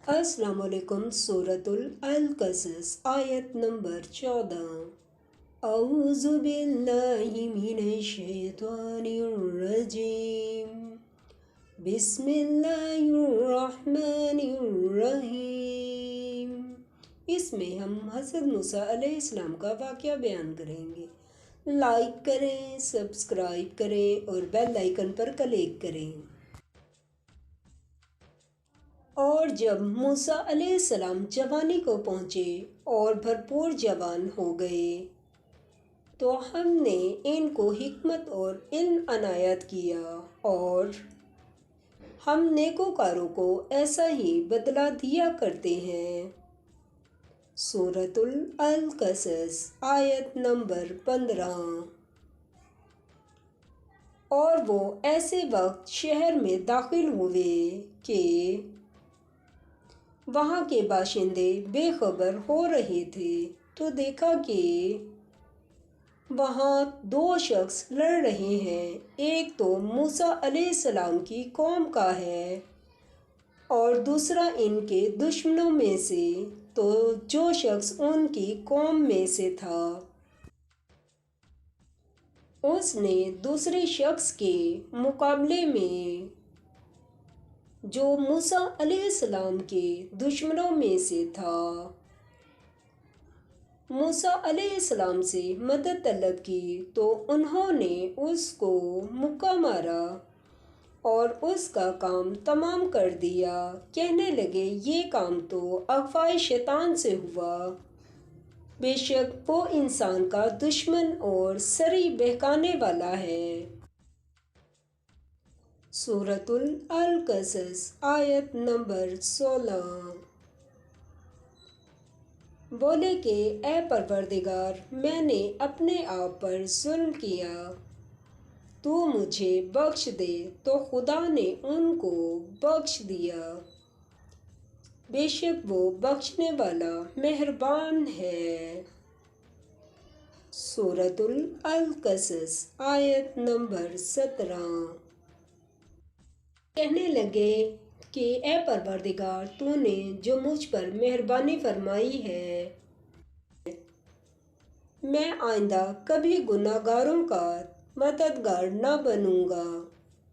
السلام علیکم۔ سورۃ القصص آیت نمبر 14۔ اعوذ باللہ من الشیطان الرجیم، بسم اللہ الرحمن الرحیم۔ اس میں ہم حضرت موسیٰ علیہ السلام کا واقعہ بیان کریں گے۔ لائک کریں، سبسکرائب کریں اور بیل آئیکن پر کلک کریں۔ اور جب موسیٰ علیہ السلام جوانی کو پہنچے اور بھرپور جوان ہو گئے تو ہم نے ان کو حکمت اور علم عنایت کیا، اور ہم نیکوکاروں کو ایسا ہی بدلہ دیا کرتے ہیں۔ سورۃ القصص آیت نمبر 15۔ اور وہ ایسے وقت شہر میں داخل ہوئے کہ وہاں کے باشندے بے خبر ہو رہے تھے، تو دیکھا کہ وہاں دو شخص لڑ رہے ہیں۔ ایک تو موسیٰ علیہ السلام کی قوم کا ہے اور دوسرا ان کے دشمنوں میں سے، تو جو شخص ان کی قوم میں سے تھا اس نے دوسرے شخص کے مقابلے میں جو موسیٰ علیہ السلام کے دشمنوں میں سے تھا، موسیٰ علیہ السلام سے مدد طلب کی، تو انہوں نے اس کو مکہ مارا اور اس کا کام تمام کر دیا۔ کہنے لگے، یہ کام تو اغوائے شیطان سے ہوا، بے شک وہ انسان کا دشمن اور سری بہکانے والا ہے۔ سورۃ القصص آیت نمبر 16۔ بولے کہ اے پروردگار، میں نے اپنے آپ پر ظلم کیا، تو مجھے بخش دے۔ تو خدا نے ان کو بخش دیا، بے شک وہ بخشنے والا مہربان ہے۔ سورۃ القصص آیت نمبر 17۔ کہنے لگے کہ اے پروردگار، تو نے جو مجھ پر مہربانی فرمائی ہے، میں آئندہ کبھی گناہ گاروں کا مددگار نہ بنوں گا۔